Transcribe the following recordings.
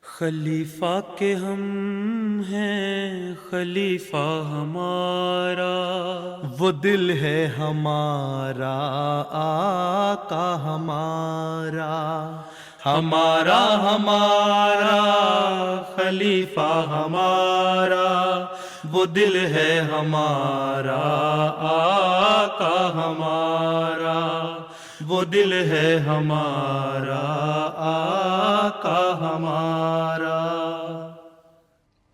خلیفہ کے ہم ہیں خلیفہ ہمارا، وہ دل ہے ہمارا آقا ہمارا، ہمارا ہمارا خلیفہ ہمارا، وہ دل ہے ہمارا آقا ہمارا، وہ دل ہے ہمارا آقا ہمارا۔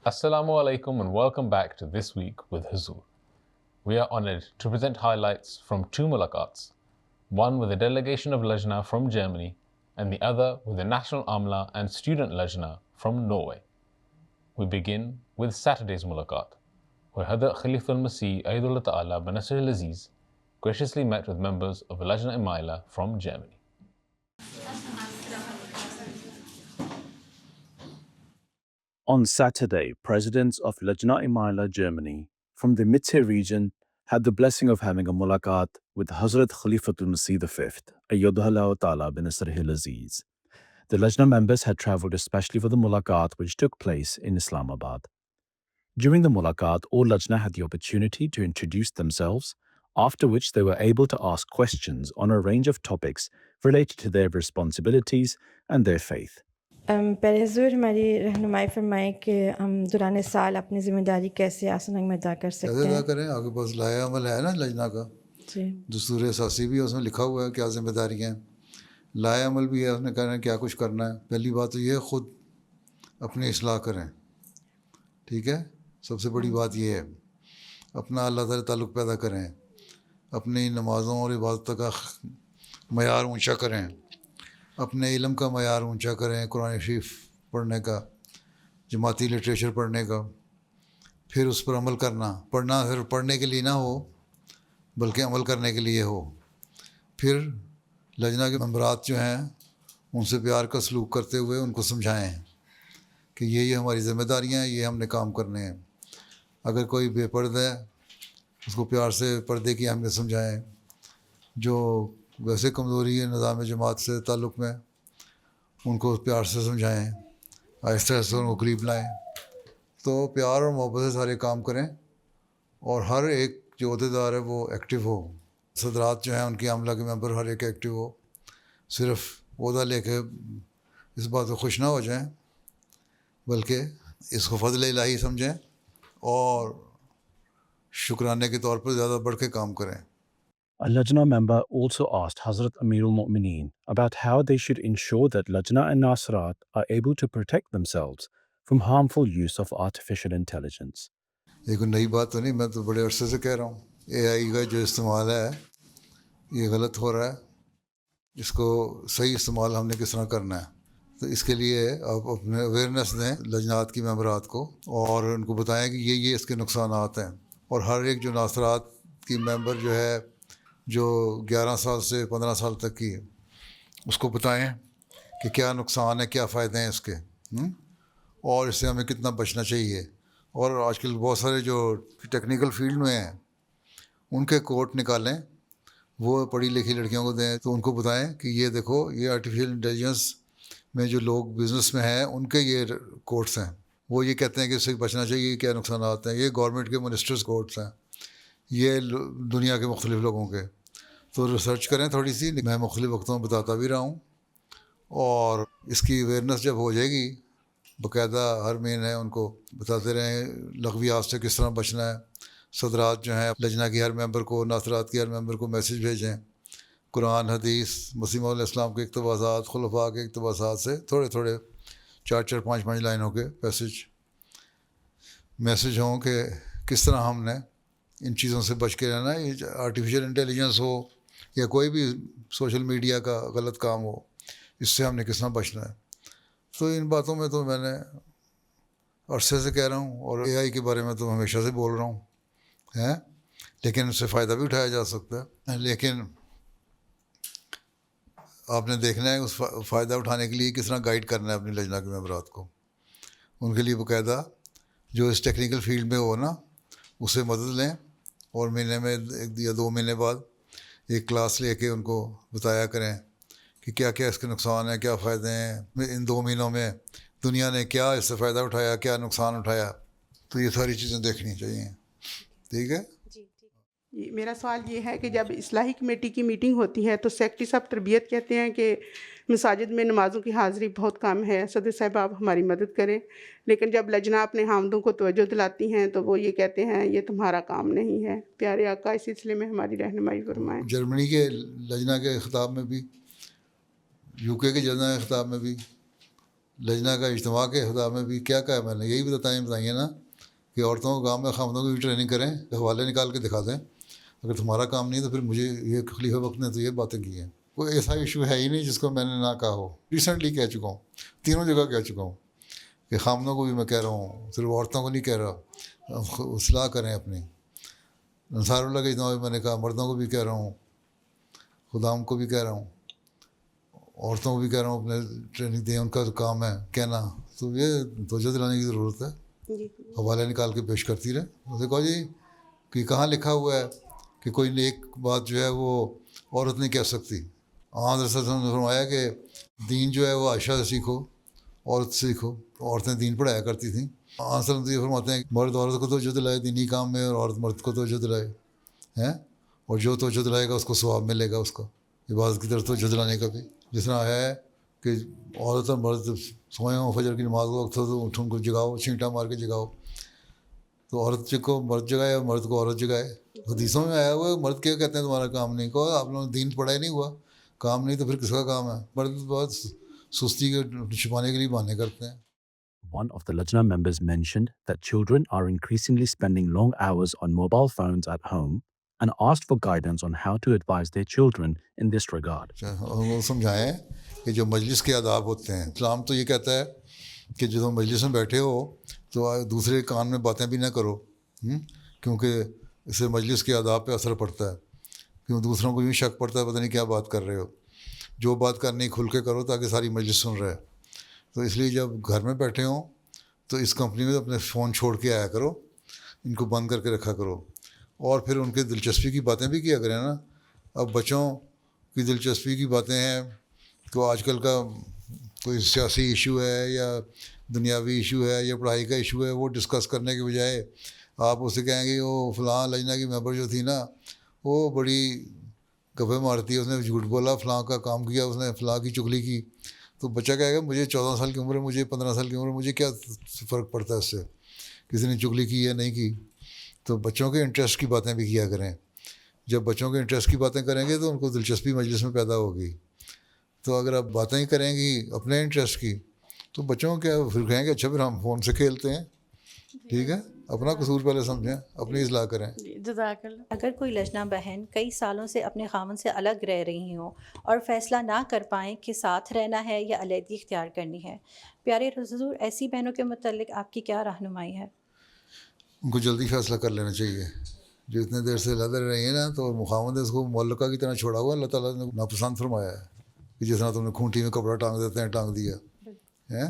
Assalamu alaikum and welcome back to This Week with Huzur. We are honored to present highlights from two mulaqats, one with a delegation of Lajna from Germany and the other with the National Amla and Student Lajna from Norway. We begin with Saturday's mulaqat, where Hadrat Khalifatul Masih Ayyadullah Ta'ala bin Nasr al-Aziz graciously met with members of Lajna Imaila from Germany. On Saturday, presidents of Lajna Imaila Germany from the Mitzhe region had the blessing of having a mulaqat with Hazrat Khalifatul Masih V, Ayyadullah Ta'ala bin Nasr al-Aziz. The Lajna members had travelled especially for the mulaqat which took place in Islamabad. During the mulaqat, all Lajna had the opportunity to introduce themselves, after which they were able to ask questions on a range of topics related to their responsibilities and their faith. پہلے حضور ہماری رہنمائی فرمائیں کہ ہم دوران سال اپنی ذمہ داری کیسے آسان رنگ میں ادا کر سکتے ہیں۔ ادا کریں، آپ کے پاس لائحہ عمل ہے نا لجنا کا، جی، دستور اساسی بھی ہے، اس میں لکھا ہوا ہے کیا ذمہ داریاں ہیں، لائحہ عمل بھی ہے، اس نے کہنا ہے کیا کچھ کرنا ہے۔ پہلی بات تو یہ ہے خود اپنی اصلاح کریں، ٹھیک ہے، سب سے بڑی بات یہ ہے اپنا اللہ تعالی تعلق پیدا کریں، اپنی نمازوں اور عبادتوں کا معیار اونچا کریں، اپنے علم کا معیار اونچا کریں، قرآن شریف پڑھنے کا، جماعتی لٹریچر پڑھنے کا، پھر اس پر عمل کرنا۔ پڑھنا صرف پڑھنے کے لیے نہ ہو بلکہ عمل کرنے کے لیے ہو۔ پھر لجنا کے ممبرات جو ہیں ان سے پیار کا سلوک کرتے ہوئے ان کو سمجھائیں کہ یہ ہماری ذمہ داریاں ہیں، یہ ہم نے کام کرنے ہیں۔ اگر کوئی بے پردہ ہے اس کو پیار سے پردے کی اہمیت سمجھائیں، جو ویسے کمزوری ہے نظام جماعت سے تعلق میں ان کو پیار سے سمجھائیں، آہستہ آہستہ ان کو قریب لائیں۔ تو پیار اور محبت سے سارے کام کریں اور ہر ایک جو عہدیدار ہے وہ ایکٹیو ہو، صدرات جو ہیں ان کی عملہ کے ممبر ہر ایک ایکٹیو ہو، صرف عہدہ لے کے اس بات کو خوش نہ ہو جائیں بلکہ اس کو فضل الہی سمجھیں اور شکرانے کے طور پر زیادہ بڑھ کے کام کریں۔ A Lajna member also asked Hazrat Amirul Mu'mineen about how they should ensure that Lajna and Nasrat are able to protect themselves from harmful use of artificial intelligence. یہ کوئی نئی بات تو نہیں، میں تو بڑے عرصے سے کہہ رہا ہوں اے آئی کا جو استعمال ہے یہ غلط ہو رہا ہے، اس کو صحیح استعمال ہم نے کس طرح کرنا ہے۔ تو اس کے لیے آپ اپنے اویئرنیس دیں لجنات کی ممبرات کو اور ان کو بتائیں کہ یہ اس کے نقصانات ہیں، اور ہر ایک جو ناصرات کی ممبر جو ہے جو 11 سال سے 15 سال تک کی ہے اس کو بتائیں کہ کیا نقصان ہے، کیا فائدے ہیں اس کے، اور اس سے ہمیں کتنا بچنا چاہیے۔ اور آج کل بہت سارے جو ٹیکنیکل فیلڈ میں ہیں ان کے کوٹ نکالیں، وہ پڑھی لکھی لڑکیوں کو دیں تو ان کو بتائیں کہ یہ دیکھو یہ آرٹیفیشیل انٹیلیجنس میں جو لوگ بزنس میں ہیں ان کے یہ کوٹس ہیں، وہ یہ کہتے ہیں کہ اس سے بچنا چاہیے، کیا نقصانات ہیں۔ یہ گورنمنٹ کے منسٹرز کوٹس ہیں، یہ دنیا کے مختلف لوگوں کے۔ تو ریسرچ کریں تھوڑی سی، میں مختلف وقتوں میں بتاتا بھی رہا ہوں، اور اس کی اویئرنیس جب ہو جائے گی باقاعدہ ہر مہینے ان کو بتاتے رہیں لغویات سے کس طرح بچنا ہے۔ صدرات جو ہیں لجنہ کی ہر ممبر کو، ناصرات کی ہر ممبر کو میسیج بھیجیں، قرآن حدیث، مسیح علیہ السلام کے اقتباسات، خلفاء کے اقتباسات سے تھوڑے تھوڑے 4 5 لائنوں کے میسیج ہوں کہ کس طرح ہم نے ان چیزوں سے بچ کے رہنا ہے۔ یہ آرٹیفیشیل انٹیلیجنس ہو یا کوئی بھی سوشل میڈیا کا غلط کام ہو، اس سے ہم نے کس طرح بچنا ہے۔ تو ان باتوں میں تو میں نے عرصے سے کہہ رہا ہوں، اور اے آئی کے بارے میں تو ہمیشہ سے بول رہا ہوں لیکن اس سے فائدہ بھی اٹھایا جا سکتا ہے، لیکن آپ نے دیکھنا ہے اس فائدہ اٹھانے کے لیے کس طرح گائیڈ کرنا ہے اپنی لجنہ کے ممبرات کو۔ ان کے لیے باقاعدہ جو اس ٹیکنیکل فیلڈ میں ہو نا اسے مدد لیں، اور مہینے میں 1 یا 2 مہینے بعد ایک کلاس لے کے ان کو بتایا کریں کہ کیا کیا اس کے نقصان ہیں، کیا فائدے ہیں۔ ان 2 مہینوں میں دنیا نے کیا اس سے فائدہ اٹھایا, کیا نقصان اٹھایا, تو یہ ساری چیزیں دیکھنی چاہیے. ٹھیک ہے. جی میرا سوال یہ ہے کہ جب اصلاحی کمیٹی کی میٹنگ ہوتی ہے تو سیکرٹری صاحب تربیت کہتے ہیں کہ مساجد میں نمازوں کی حاضری بہت کم ہے, صدر صاحب آپ ہماری مدد کریں, لیکن جب لجنہ اپنے حامدوں کو توجہ دلاتی ہیں تو وہ یہ کہتے ہیں یہ تمہارا کام نہیں ہے. پیارے آقا اس سلسلے میں ہماری رہنمائی فرمائیں. جرمنی کے لجنہ کے خطاب میں بھی, یو کے لجنہ کے خطاب میں بھی, لجنہ کا اجتماع کے خطاب میں بھی کیا کہا میں نے, یہی بتائیے نا کہ عورتوں کو کام میں خامدوں کو بھی ٹریننگ کریں, حوالے نکال کے دکھا دیں. اگر تمہارا کام نہیں تو پھر مجھے یہ خلیفہ وقت نے تو یہ باتیں کی ہیں. کوئی ایسا ایشو ہے ہی نہیں جس کو میں نے نہ کہا ہو. ریسنٹلی کہہ چکا ہوں, تینوں جگہ کہہ چکا ہوں کہ خامدوں کو بھی میں کہہ رہا ہوں, صرف عورتوں کو نہیں کہہ رہا. اصلاح کریں اپنی. انصار اللہ کے اجتماع میں میں نے کہا مردوں کو بھی کہہ رہا ہوں, خدام کو بھی کہہ رہا ہوں, عورتوں کو بھی کہہ رہا ہوں اپنے ٹریننگ دیں, ان کا تو کام ہے کہنا. تو یہ توجہ دلانے کی ضرورت ہے. حوالے نکال کے پیش کرتی رہے. اسے کہو جی کہ کہاں لکھا ہوا ہے کہ کوئی نیک بات جو ہے وہ عورت نہیں کہہ سکتی. رسول صلی اللہ علیہ وسلم نے فرمایا کہ دین جو ہے وہ عائشہ سے سیکھو, عورت سے سیکھو. عورتیں دین پڑھایا کرتی تھیں. صلی اللہ علیہ وسلم یہ فرماتے ہیں کہ مرد عورت کو توجہ دلائے دینی کام میں, اور عورت مرد کو توجہ دلائے ہیں, اور جو توجہ دلائے گا اس کو ثواب ملے گا, اس کا عبادت کی طرف توجہ دلانے کا بھی. جس طرح ہے کہ عورت اور مرد سوئے ہوں, فجر کی نماز کا وقت ہو تو اٹھ ان کو جگاؤ, چھینٹا مار کے جگاؤ. تو عورت کو مرد جگائے اور مرد کو عورت جگائے. حدیثوں میں آیا ہوا ہے مرد کیا کہتے ہیں تمہارا کام نہیں. کہو آپ لوگوں نے دین پڑھا ہی نہیں ہوا, کام نہیں تو پھر کس کا کام ہے. مرد بہت سستی کے چھپانے کے لیے بہانے کرتے ہیں. One of the Lajna members mentioned that children are increasingly spending long hours on mobile phones at home and asked for guidance on how to advise their children in this regard. وہ سمجھائیں کہ جو مجلس کے آداب ہوتے ہیں, اسلام تو یہ کہتا ہے کہ جب مجلس میں بیٹھے ہو تو دوسرے کان میں باتیں بھی نہ کرو, کیونکہ اس سے مجلس کے آداب پہ اثر پڑتا ہے. کیوں دوسروں کو یوں شک پڑتا ہے پتہ نہیں کیا بات کر رہے ہو. جو بات کرنی کھل کے کرو تاکہ ساری مجلس سن رہے. تو اس لیے جب گھر میں بیٹھے ہوں تو اس کمپنی میں اپنے فون چھوڑ کے آیا کرو, ان کو بند کر کے رکھا کرو, اور پھر ان کے دلچسپی کی باتیں بھی کیا کریں نا. اب بچوں کی دلچسپی کی باتیں ہیں تو آج کل کا کوئی سیاسی ایشو ہے یا دنیاوی ایشو ہے یا پڑھائی کا ایشو ہے, وہ ڈسکس کرنے کے بجائے آپ اسے کہیں گے وہ فلاں لجنہ کی ممبر جو تھی نا وہ بڑی گپے مارتی ہے, اس نے جھوٹ بولا, فلاں کا کام کیا اس نے, فلاں کی چغلی کی. تو بچہ کہے گا مجھے 14 سال کی عمر ہے, مجھے 15 سال کی عمر ہے, مجھے کیا فرق پڑتا ہے اس سے کسی نے چغلی کی یا نہیں کی. تو بچوں کے انٹرسٹ کی باتیں بھی کیا کریں. جب بچوں کے انٹرسٹ کی باتیں کریں گے تو ان کو دلچسپی مجلس میں پیدا ہوگی. تو اگر آپ باتیں ہی کریں گی اپنے انٹرسٹ کی تو بچوں کیا پھر کہیں گے اچھا پھر ہم فون سے کھیلتے ہیں. ٹھیک ہے, اپنا قصور پہلے سمجھیں, اپنی اصلاح کریں. جزاک اللہ. اگر کوئی لجنہ بہن کئی سالوں سے اپنے خامن سے الگ رہ رہی ہوں اور فیصلہ نہ کر پائیں کہ ساتھ رہنا ہے یا علیحدگی اختیار کرنی ہے, پیارے حضور ایسی بہنوں کے متعلق آپ کی کیا رہنمائی ہے؟ ان کو جلدی فیصلہ کر لینا چاہیے. جو اتنے دیر سے علیحدہ رہ رہی ہیں نا تو مخاوند اس کو معلقہ کی طرح چھوڑا ہوا, اللہ تعالیٰ نے ناپسند فرمایا ہے کہ جس طرح تم نے کھونٹی میں کپڑا ٹانگ دیتے ہیں ٹانگ دیا ہے.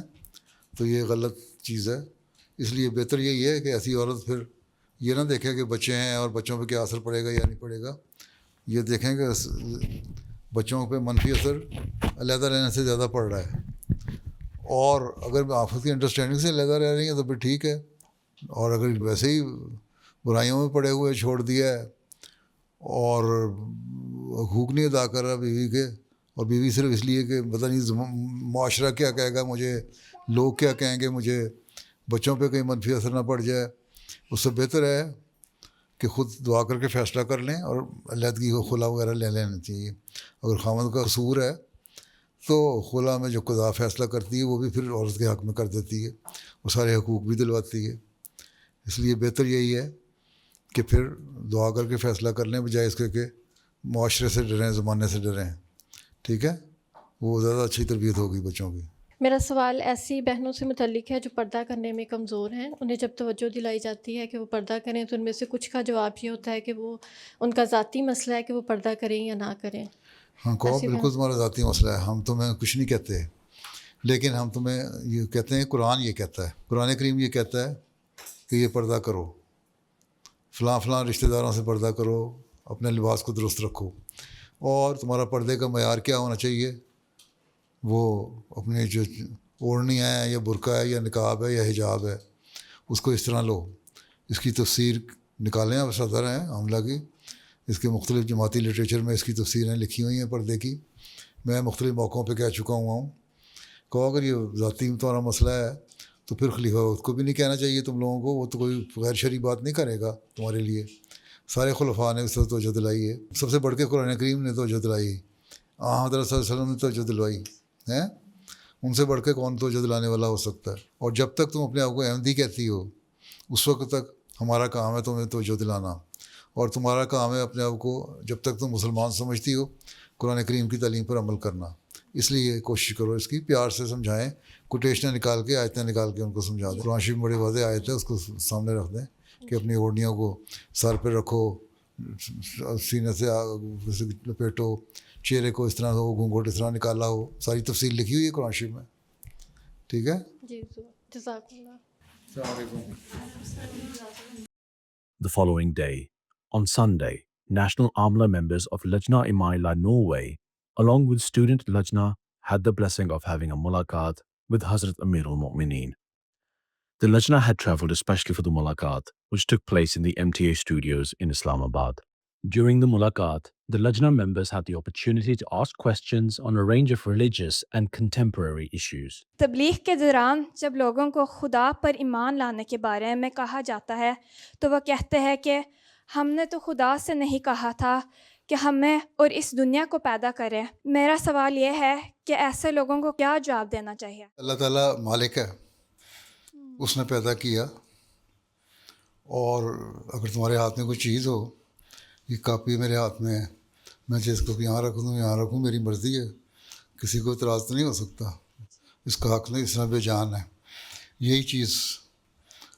تو یہ غلط چیز ہے. اس لیے بہتر یہی ہے کہ ایسی عورت پھر یہ نہ دیکھے کہ بچے ہیں اور بچوں پہ کیا اثر پڑے گا یا نہیں پڑے گا. یہ دیکھیں کہ بچوں پہ منفی اثر علیحدہ رہنے سے زیادہ پڑ رہا ہے. اور اگر آپس کی انڈرسٹینڈنگ سے علیحدہ رہ رہی ہیں تو پھر ٹھیک ہے, اور اگر ویسے ہی برائیوں میں پڑے ہوئے چھوڑ دیا ہے اور حقوق نہیں ادا کر رہا بیوی کے, اور بیوی صرف اس لیے کہ پتہ نہیں معاشرہ کیا کہے گا مجھے, لوگ کیا کہیں گے مجھے, بچوں پہ کہیں منفی اثر نہ پڑ جائے, اس سے بہتر ہے کہ خود دعا کر کے فیصلہ کر لیں اور علیحدگی کو خلا وغیرہ لے لینا چاہیے. اگر خاوند کا قصور ہے تو خلا میں جو قضا فیصلہ کرتی ہے وہ بھی پھر عورت کے حق میں کر دیتی ہے, وہ سارے حقوق بھی دلواتی ہے. اس لیے بہتر یہی ہے کہ پھر دعا کر کے فیصلہ کر لیں بجائے اس کے کہ معاشرے سے ڈریں, زمانے سے ڈریں. ٹھیک ہے, وہ زیادہ اچھی تربیت ہوگی بچوں کی. میرا سوال ایسی بہنوں سے متعلق ہے جو پردہ کرنے میں کمزور ہیں. انہیں جب توجہ دلائی جاتی ہے کہ وہ پردہ کریں تو ان میں سے کچھ کا جواب یہ ہوتا ہے کہ وہ ان کا ذاتی مسئلہ ہے کہ وہ پردہ کریں یا نہ کریں. ہاں کہو بالکل تمہارا ذاتی مسئلہ ہے, ہم تمہیں کچھ نہیں کہتے, لیکن ہم تمہیں یہ کہتے ہیں قرآن یہ کہتا ہے, قرآن کریم یہ کہتا ہے کہ یہ پردہ کرو, فلاں فلاں رشتہ داروں سے پردہ کرو, اپنے لباس کو درست رکھو. اور تمہارا پردے کا معیار کیا ہونا چاہیے, وہ اپنے جو اوڑھنی ہے یا برقع ہے یا نقاب ہے یا حجاب ہے، اس کو اس طرح لو. اس کی تفسیر نکالیں آپ صدر ہیں عاملہ کی، اس کے مختلف جماعتی لٹریچر میں اس کی تفسیریں لکھی ہوئی ہیں پردے کی. میں مختلف موقعوں پہ کہہ چکا ہوا ہوں. کہو اگر یہ ذاتی تمہارا مسئلہ ہے تو پھر خلیفہ وقت کو بھی نہیں کہنا چاہیے تم لوگوں کو، وہ تو کوئی غیر شرعی بات نہیں کرے گا تمہارے لیے. سارے خلفاء نے اس طرح توجہ دلائی ہے، سب سے بڑھ کے قرآن کریم نے توجہ دلائی، حضرت صلی اللہ علیہ وسلم نے توجہ دلوائی ہے. ان سے بڑھ کے کون توجہ دلانے والا ہو سکتا ہے؟ اور جب تک تم اپنے آپ کو احمدی کہتی ہو اس وقت تک ہمارا کام ہے تمہیں توجہ دلانا، اور تمہارا کام ہے اپنے آپ کو جب تک تم مسلمان سمجھتی ہو قرآن کریم کی تعلیم پر عمل کرنا. اس لیے کوشش کرو اس کی پیار سے سمجھائیں، کوٹیشنیں نکال کے آیتیں نکال کے ان کو سمجھا دیں. قرآن شریف بڑے واضح آیت ہے، اس کو سامنے رکھ دیں کہ اپنی اوڑھنیوں کو سر پہ رکھو، سینے سے لپیٹو، چہرے کو اس طرح ہو، گھونگھٹ اس طرح نکالا ہو. ساری تفصیل لکھی ہوئی ہے قرآن شریف میں. ٹھیک ہے، جی جزاک اللہ. السلام علیکم. The following day, on Sunday, National Amla members of Lajna Imaila Norway, along with student Lajna, had the blessing of having a mulaqat with Hazrat Amir al-Mu'mineen. The Lajna had travelled especially for the mulaqat, which took place in the MTA studios in Islamabad. During the mulaqat, the Lajna members had the opportunity to ask questions on a range of religious and contemporary issues. تبلیغ کے دوران جب لوگوں کو خدا پر ایمان لانے کے بارے میں کہا جاتا ہے تو وہ کہتے ہیں کہ ہم نے تو خدا سے نہیں کہا تھا کہ ہمیں اور اس دنیا کو پیدا کرے. میرا سوال یہ ہے کہ ایسے لوگوں کو کیا جواب دینا چاہیے؟ اللہ تعالیٰ مالک ہے، اس نے پیدا کیا، اور اگر تمہارے ہاتھ میں کوئی چیز ہو، یہ کاپی میرے ہاتھ میں ہے، میں جس کو یہاں رکھ دوں یہاں رکھوں، میری مرضی ہے، کسی کو اعتراض تو نہیں ہو سکتا. اس کا حق نہیں، اس طرح بے جان ہے. یہی چیز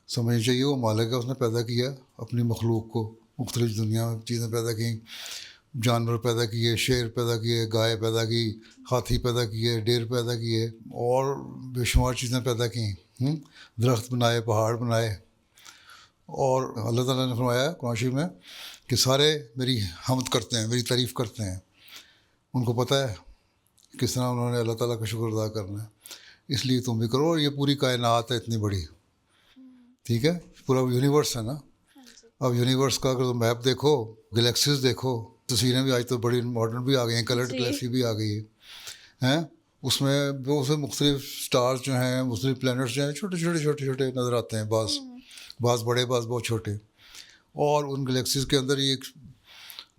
سمجھنی چاہیے، وہ مالک ہے، اس نے پیدا کیا اپنی مخلوق کو. مختلف دنیا میں چیزیں پیدا کیں، جانور پیدا کیے، شیر پیدا کیے، گائے پیدا کی، ہاتھی پیدا کیے، ڈیر پیدا کیے، اور بے شمار چیزیں پیدا کیں. درخت بنائے، پہاڑ بنائے. اور اللہ تعالیٰ نے فرمایا قرآن شریف میں کہ سارے میری حمد کرتے ہیں، میری تعریف کرتے ہیں. ان کو پتہ ہے کس طرح انہوں نے اللہ تعالیٰ کا شکر ادا کرنا ہے. اس لیے تم بھی کرو. اور یہ پوری کائنات ہے اتنی بڑی، ٹھیک ہے، پورا یونیورس ہے نا. اب یونیورس کا اگر تم میپ دیکھو، گلیکسیز دیکھو، تصویریں بھی آج تو بڑی ماڈرن بھی آ گئی ہیں، کلرڈ گلیکسی بھی آ گئی ہے. اس میں بہت سے مختلف سٹارز جو ہیں، مختلف پلینٹس جو ہیں، چھوٹے چھوٹے چھوٹے چھوٹے نظر آتے ہیں، بعض بڑے، بعض بہت چھوٹے. اور ان گلیکسیز کے اندر یہ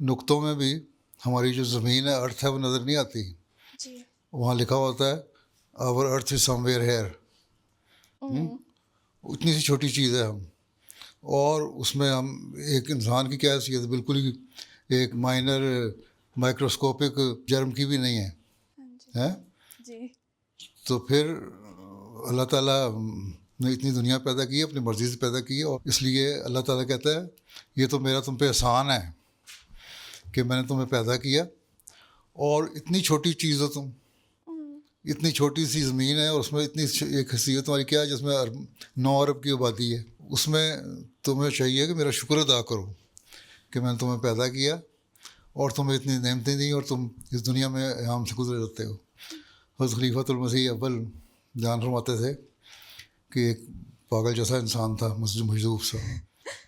نقطوں میں بھی ہماری جو زمین ہے، ارتھ ہے، وہ نظر نہیں آتی. وہاں لکھا ہوتا ہے آور ارتھ از سم ویئر ہیئر. اتنی سی چھوٹی چیز ہے ہم، اور اس میں ہم ایک انسان کی کیا حیثیت، بالکل ہی ایک مائنر مائکروسکوپک جرم کی بھی نہیں ہے. تو پھر اللہ تعالیٰ نے اتنی دنیا پیدا کی، اپنی مرضی سے پیدا کی. اور اس لیے اللہ تعالیٰ کہتا ہے یہ تو میرا تم پہ احسان ہے کہ میں نے تمہیں پیدا کیا، اور اتنی چھوٹی چیز ہو تم، اتنی چھوٹی سی زمین ہے، اور اس میں اتنی ایک حیثیت تمہاری کیا ہے جس میں 9 ارب کی آبادی ہے. اس میں تمہیں چاہیے کہ میرا شکر ادا کرو کہ میں نے تمہیں پیدا کیا اور تمہیں اتنی نعمتیں دیں، اور تم اس دنیا میں عام سے گزرے رہتے ہو. حضرت خلیفۃ المسیح اول جان فرماتے تھے کہ ایک پاگل جیسا انسان تھا، مجذوب سا،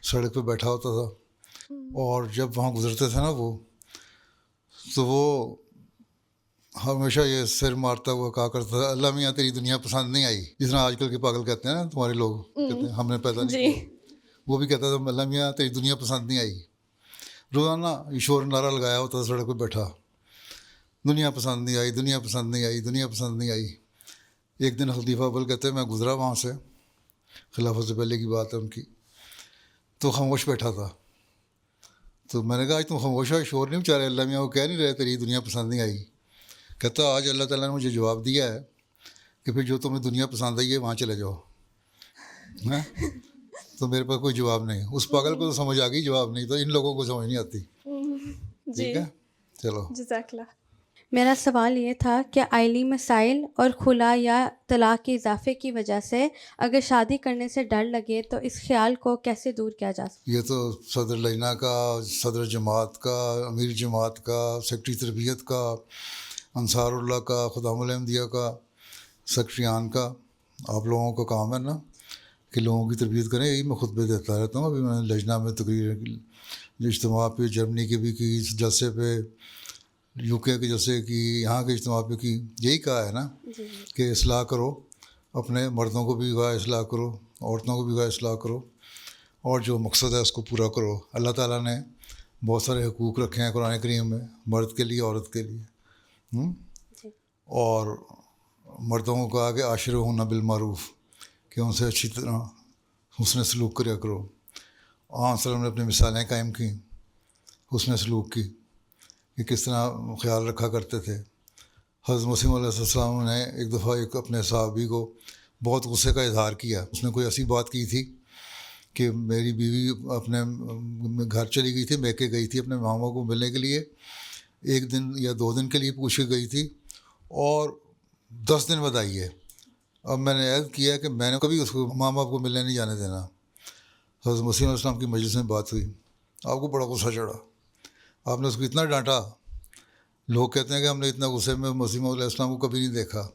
سڑک پہ بیٹھا ہوتا تھا، اور جب وہاں گزرتے تھے نا وہ ہمیشہ یہ سر مارتا ہوا کہا کرتا تھا اللہ میاں تیری دنیا پسند نہیں آئی. جس طرح آج کل کے پاگل کہتے ہیں نا تمہارے لوگ، کہتے ہیں ہم نے پیدا نہیں کیا، وہ بھی کہتا تھا اللہ میاں تیری دنیا پسند نہیں آئی. روزانہ ایشور نعرہ لگایا ہوتا تھا سڑک پہ بیٹھا، دنیا پسند نہیں آئی، دنیا پسند نہیں آئی، دنیا پسند نہیں آئی. ایک دن خلیفہ اول کہتے ہیں میں گزرا وہاں سے، خلافت سے پہلے کی بات ہے ان کی، تو خاموش بیٹھا تھا. تو میں نے کہا آج تم خاموش ہو، شور نہیں مچا رہے، اللہ میاں وہ کہہ نہیں رہے تیری دنیا پسند نہیں آئی. کہتا آج اللہ تعالیٰ نے مجھے جواب دیا ہے کہ پھر جو تمہیں دنیا پسند آئی ہے وہاں چلے جاؤ. تو میرے پاس کوئی جواب نہیں. اس پاگل کو تو سمجھ آ گئی، جواب نہیں، تو ان لوگوں کو سمجھ نہیں آتی. ٹھیک ہے، چلو. جزاک اللہ. میرا سوال یہ تھا کہ آئلی مسائل اور خلا یا طلاق کے اضافے کی وجہ سے اگر شادی کرنے سے ڈر لگے تو اس خیال کو کیسے دور کیا جا سکتا؟ یہ تو صدر لجنہ کا، صدر جماعت کا، امیر جماعت کا، سیکٹری تربیت کا، انصار اللہ کا، خدام الاحمدیہ کا، سیکٹریان کا آپ لوگوں کا کام ہے نا کہ لوگوں کی تربیت کریں. یہی میں خطبے دیتا رہتا ہوں. ابھی میں نے لجنہ میں تقریر اجتماع پہ جرمنی کے بھی کی, جلسے پہ یو کے جلسے کی, یہاں کے اجتماع پہ کی. یہی کہا ہے نا کہ اصلاح کرو, اپنے مردوں کو بھی کہا اصلاح کرو, عورتوں کو بھی کہا اصلاح کرو, اور جو مقصد ہے اس کو پورا کرو. اللہ تعالیٰ نے بہت سارے حقوق رکھے ہیں قرآن کریم میں, مرد کے لیے عورت کے لیے. اور مردوں کو کہا کہ عاشرہن بالمعروف, کہ ان سے اچھی طرح حسن سلوک کریا کرو. آن وسلم نے اپنی مثالیں قائم کیں حسن سلوک کی کہ کس طرح خیال رکھا کرتے تھے. حضرت مسیم علیہ السلام نے ایک دفعہ ایک اپنے صحابی کو بہت غصے کا اظہار کیا. اس نے کوئی ایسی بات کی تھی کہ میری بیوی اپنے گھر چلی گئی تھی, میکے گئی تھی اپنے ماموں کو ملنے کے لیے, 1 دن یا 2 دن کے لیے پوچھ کے گئی تھی اور 10 دن بعد آئی ہے. اب میں نے عہد کیا کہ میں نے کبھی اس کو ماں باپ کو ملنے نہیں جانے دینا. حضرت مسیح علیہ السلام کی مجلس میں بات ہوئی, آپ کو بڑا غصہ چڑھا, آپ نے اس کو اتنا ڈانٹا. لوگ کہتے ہیں کہ ہم نے اتنا غصے میں مسیح علیہ السلام کو کبھی نہیں دیکھا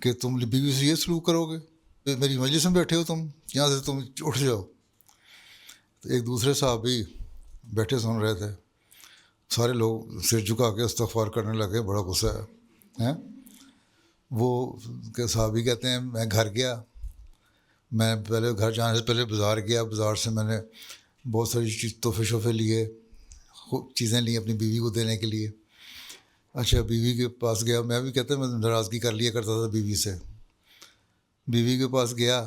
کہ تم بیوی سے یہ سلوک کرو گے, میری مجلس میں بیٹھے ہو تم, یہاں سے تم اٹھ جاؤ. تو ایک دوسرے صحابی بیٹھے سن رہے تھے, سارے لوگ سر جھکا کے استغفار کرنے لگے, بڑا غصہ ہے. وہ کہ صحابی کہتے ہیں میں گھر گیا, میں پہلے گھر جانے سے پہلے بازار گیا, بازار سے میں نے بہت ساری تحفے شوفے لیے, چیزیں لی اپنی بیوی کو دینے کے لیے. اچھا بیوی کے پاس گیا, میں بھی کہتا میں ناراضگی کر لیا کرتا تھا بیوی سے. بیوی کے پاس گیا,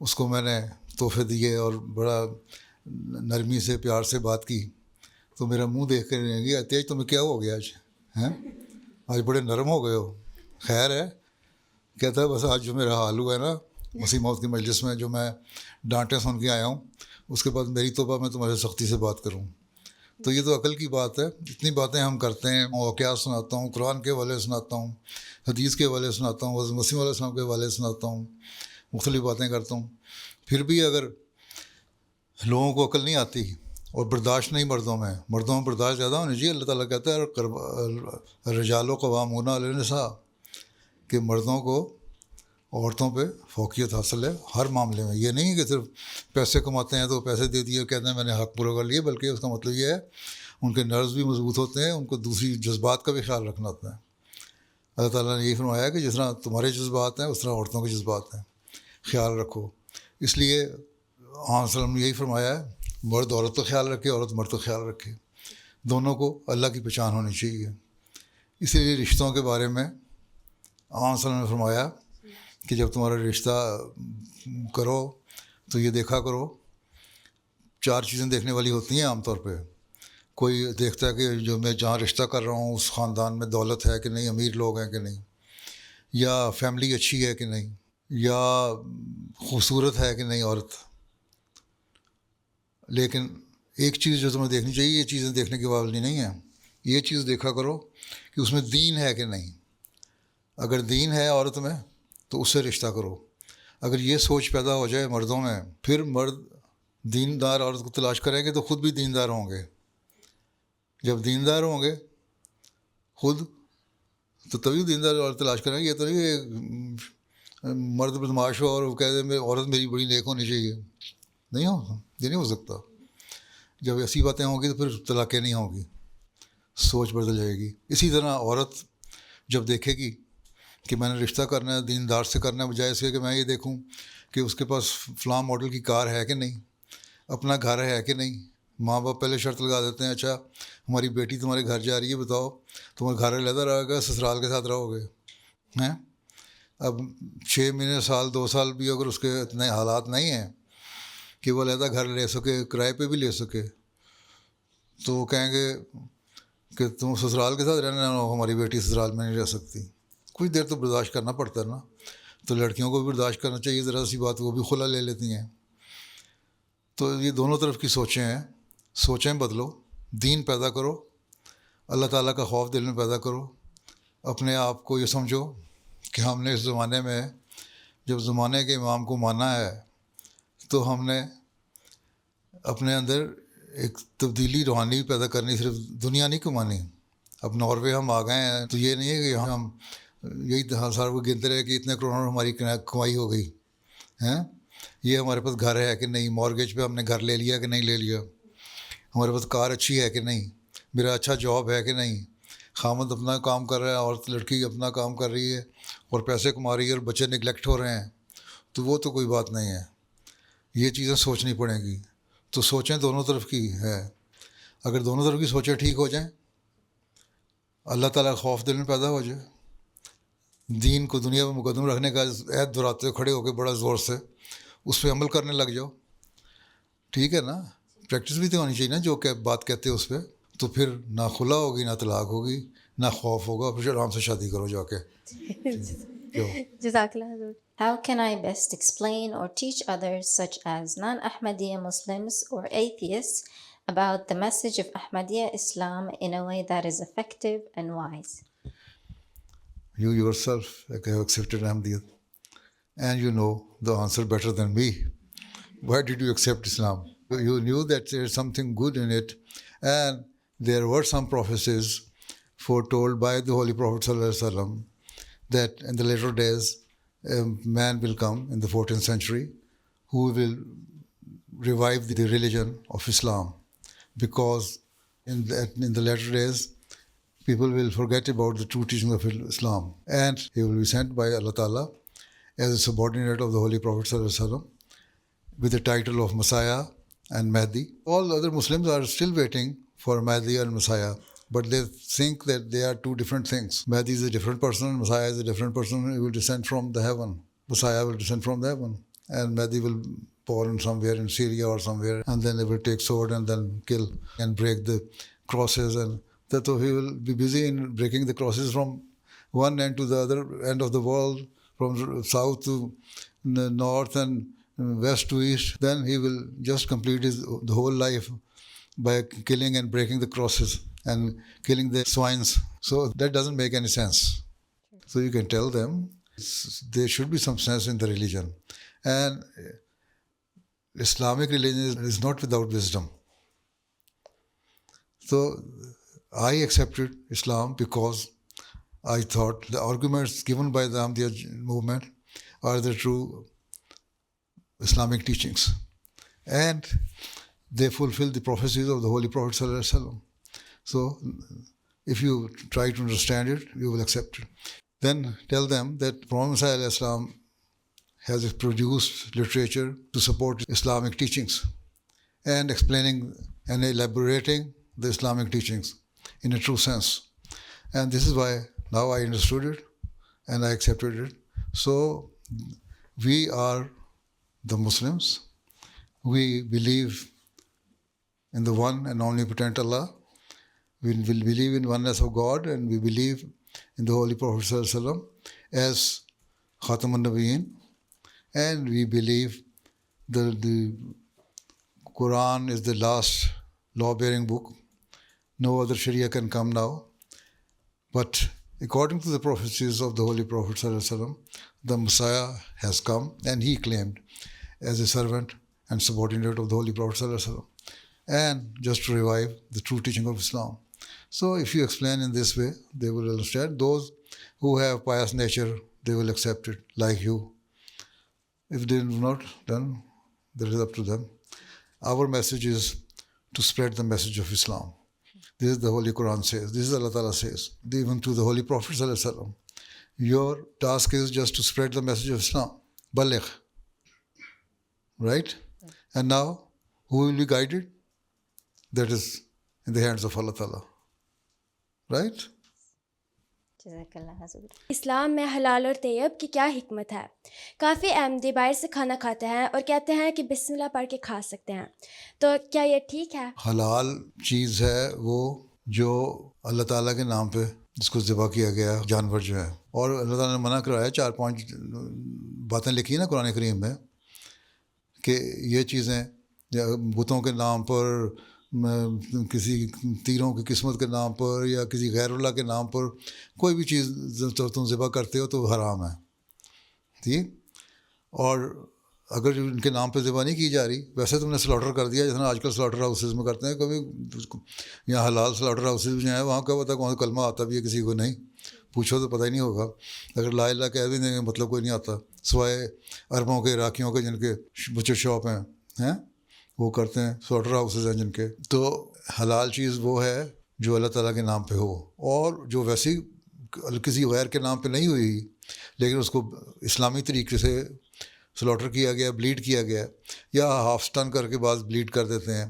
اس کو میں نے تحفے دیے اور بڑا نرمی سے پیار سے بات کی. تو میرا منہ دیکھ کر رہیں گی تیج تمہیں کیا ہو گیا آج ہیں, آج بڑے نرم ہو گئے ہو, خیر ہے. کہتا ہے بس آج جو میرا حال ہوا ہے نا مسیح موت کی مجلس میں, جو میں ڈانٹیں سن کے آیا ہوں, اس کے بعد میری توبہ میں تمہارے سختی سے بات کروں. تو یہ تو عقل کی بات ہے. اتنی باتیں ہم کرتے ہیں, واقعات سناتا ہوں, قرآن کے حوالے سناتا ہوں, حدیث کے حوالے سناتا ہوں, حضرت مسیح علیہ السلام کے حوالے سناتا ہوں, مختلف باتیں کرتا ہوں. پھر بھی اگر لوگوں کو عقل نہیں آتی اور برداشت نہیں مردوں میں برداشت زیادہ ہونے چاہیے. اللہ تعالیٰ کہتا ہے رجال و قوامون علی النساء, کہ مردوں کو عورتوں پہ فوقیت حاصل ہے ہر معاملے میں. یہ نہیں کہ صرف پیسے کماتے ہیں تو پیسے دے دیے کہتے ہیں میں نے حق پورا کر لیے, بلکہ اس کا مطلب یہ ہے ان کے نرز بھی مضبوط ہوتے ہیں, ان کو دوسری جذبات کا بھی خیال رکھنا ہوتا ہے. اللہ تعالیٰ نے یہی فرمایا ہے کہ جس طرح تمہارے جذبات ہیں اس طرح عورتوں کے جذبات ہیں, خیال رکھو. اس لیے آن وسلم نے یہی فرمایا ہے مرد عورت کا خیال رکھے, عورت مرد کا خیال رکھے, دونوں کو اللہ کی پہچان ہونی چاہیے. اسی لیے رشتوں کے بارے میں آن وسلم نے فرمایا کہ جب تمہارا رشتہ کرو تو یہ دیکھا کرو, 4 چیزیں دیکھنے والی ہوتی ہیں عام طور پہ. کوئی دیکھتا ہے کہ جو میں جہاں رشتہ کر رہا ہوں اس خاندان میں دولت ہے کہ نہیں, امیر لوگ ہیں کہ نہیں, یا فیملی اچھی ہے کہ نہیں, یا خوبصورت ہے کہ نہیں عورت. لیکن ایک چیز جو تمہیں دیکھنی چاہیے, یہ چیزیں دیکھنے کے باوجود نہیں ہیں, یہ چیز دیکھا کرو کہ اس میں دین ہے کہ نہیں. اگر دین ہے عورت میں تو اس سے رشتہ کرو. اگر یہ سوچ پیدا ہو جائے مردوں میں, پھر مرد دیندار عورت کو تلاش کریں گے تو خود بھی دیندار ہوں گے. جب دیندار ہوں گے خود تو تبھی دیندار عورت تلاش کریں گے. یہ تو نہیں کہ مرد بدماش ہو اور وہ کہہ دے عورت میری بڑی نیک ہونی چاہیے, نہیں ہو, یہ نہیں ہو سکتا. جب ایسی باتیں ہوں گی تو پھر طلاقیں نہیں ہوں گی, سوچ بدل جائے گی. اسی طرح عورت جب دیکھے گی کہ میں نے رشتہ کرنا ہے دیندار سے کرنا ہے, بجائے اس کے کہ میں یہ دیکھوں کہ اس کے پاس فلاں ماڈل کی کار ہے کہ نہیں, اپنا گھر ہے کہ نہیں. ماں باپ پہلے شرط لگا دیتے ہیں, اچھا ہماری بیٹی تمہارے گھر جا رہی ہے, بتاؤ تمہارا گھر علیحدہ رہے گا سسرال کے ساتھ رہو گے ہیں. اب 6 مہینے سال 2 سال بھی اگر اس کے اتنے حالات نہیں ہیں کہ وہ علیحدہ گھر لے سکے, کرائے پہ بھی لے سکے, تو وہ کہیں گے کہ تم سسرال کے ساتھ رہنا, ہماری بیٹی سسرال میں نہیں رہ سکتی. کچھ دیر تو برداشت کرنا پڑتا ہے نا. تو لڑکیوں کو بھی برداشت کرنا چاہیے, ذرا سی بات وہ بھی خلا لے لیتی ہیں. تو یہ دونوں طرف کی سوچیں ہیں, سوچیں بدلو, دین پیدا کرو, اللہ تعالیٰ کا خوف دل میں پیدا کرو. اپنے آپ کو یہ سمجھو کہ ہم نے اس زمانے میں جب زمانے کے امام کو مانا ہے تو ہم نے اپنے اندر ایک تبدیلی روحانی پیدا کرنی, صرف دنیا نہیں کمانی. اب ناروے ہم آ گئے ہیں تو یہ نہیں ہے کہ ہم یہی ہر وہ گنتے رہے کہ اتنے کروڑوں ہماری کمائی ہو گئی ہیں، یہ ہمارے پاس گھر ہے کہ نہیں، مارگیج پہ ہم نے گھر لے لیا کہ نہیں لے لیا، ہمارے پاس کار اچھی ہے کہ نہیں، میرا اچھا جاب ہے کہ نہیں، خامد اپنا کام کر رہا ہے، عورت لڑکی اپنا کام کر رہی ہے اور پیسے کما رہی ہے اور بچے نگلیکٹ ہو رہے ہیں، تو وہ تو کوئی بات نہیں ہے. یہ چیزیں سوچنی پڑیں گی. تو سوچیں دونوں طرف کی ہے. اگر دونوں طرف کی سوچیں ٹھیک ہو جائیں، اللہ تعالیٰ کا خوف دل میں پیدا ہو جائے، دین کو دنیا میں مقدم رکھنے کا عہد دہراتے کھڑے ہو کے بڑا زور سے اس پہ عمل کرنے لگ جاؤ، ٹھیک ہے نا. پریکٹس بھی تو ہونی چاہیے نا، جو کہ بات کہتے ہیں اس پہ. تو پھر نہ خلا ہوگی، نہ طلاق ہوگی، نہ خوف ہوگا، پھر آرام سے شادی کرو جا کے. جزاک اللہ حضور. How can I best explain or teach others, such as non-Ahmadiyya Muslims or atheists, about the message of Ahmadiyya Islam in a way that is effective and wise? You yourself have accepted Ahmadiyya, and you know the answer better than me. Why did you accept Islam? You knew that there is something good in it, and there were some prophecies foretold by the Holy Prophet ﷺ that in the later days a man will come in the 14th century who will revive the religion of Islam, because in the later days people will forget about the true teaching of Islam, and he will be sent by Allah Ta'ala as a subordinate of the Holy Prophet ﷺ with the title of Messiah and Mahdi. All other Muslims are still waiting for Mahdi and Messiah, but they think that they are two different things. Mahdi is a different person, Messiah is a different person. He will descend from the heaven. Messiah will descend from the heaven, and Mahdi will born somewhere in Syria or somewhere, and then they will take sword and then kill and break the crosses, and that he will be busy in breaking the crosses from one end to the other end of the world, from south to north and west to east. Then he will just complete the whole life by killing and breaking the crosses and killing the swines. So that doesn't make any sense. So you can tell them there should be some sense in the religion, and Islamic religion is not without wisdom. So I accepted Islam because I thought the arguments given by the Ahmadiyya movement are the true Islamic teachings, and they fulfill the prophecies of the Holy Prophet ﷺ. So if you try to understand it, you will accept it. Then tell them that Prophet Messiah ﷺ has produced literature to support Islamic teachings, and explaining and elaborating the Islamic teachings in a true sense. And this is why now I understood it and I accepted it. So we are the Muslims. We believe in the one and omnipotent Allah. We will believe in oneness of God, and we believe in the Holy Prophet ﷺ as Khatamun Nabiyyin, and we believe that the Quran is the last law-bearing book. No other Sharia can come now. But according to the prophecies of the Holy Prophet ﷺ, the Messiah has come, and he claimed as a servant and subordinate of the Holy Prophet ﷺ, and just to revive the true teaching of Islam. So if you explain in this way, they will understand. Those who have pious nature, they will accept it like you. If they do not, then that is up to them. Our message is to spread the message of Islam. This is the Holy Quran says. This is Allah Ta'ala says. Even to the Holy Prophet ﷺ, your task is just to spread the message of Islam. Baligh. Right? And now, who will be guided? That is in the hands of Allah Ta'ala. Right? اسلام میں حلال اور طیب کی کیا حکمت ہے؟ کافی احمدی باہر سے کھانا کھاتے ہیں اور کہتے ہیں کہ بسم اللہ پڑھ کے کھا سکتے ہیں، تو کیا یہ ٹھیک ہے؟ حلال چیز ہے وہ جو اللہ تعالیٰ کے نام پہ جس کو ذبح کیا گیا جانور جو ہے، اور اللہ تعالیٰ نے منع کرایا 4-5 باتیں لکھی ہیں نا قرآن کریم میں کہ یہ چیزیں بتوں کے نام پر، کسی تیروں کی قسمت کے نام پر، یا کسی غیر اللہ کے نام پر کوئی بھی چیز تم ذبح کرتے ہو تو وہ حرام ہے. ٹھیک؟ اور اگر ان کے نام پہ ذبح نہیں کی جا رہی، ویسے تم نے سلاٹر کر دیا جیسے آج کل سلاٹر ہاؤسز میں کرتے ہیں. کبھی یہاں حلال سلاٹر ہاؤسز جو ہیں وہاں کیا پتہ کون سا کلمہ آتا بھی ہے کسی کو نہیں، پوچھو تو پتہ ہی نہیں ہوگا. اگر لا الہ کہہ بھی دیں گے مطلب کوئی نہیں آتا, سوائے عربوں کے, عراقیوں کے جن کے بچر شاپ ہیں وہ کرتے ہیں, سلاٹر ہاؤسز ہیں جن کے. تو حلال چیز وہ ہے جو اللہ تعالیٰ کے نام پہ ہو, اور جو ویسی کسی غیر کے نام پہ نہیں ہوئی لیکن اس کو اسلامی طریقے سے سلاٹر کیا گیا, بلیڈ کیا گیا, یا ہاف سٹن کر کے بعض بلیڈ کر دیتے ہیں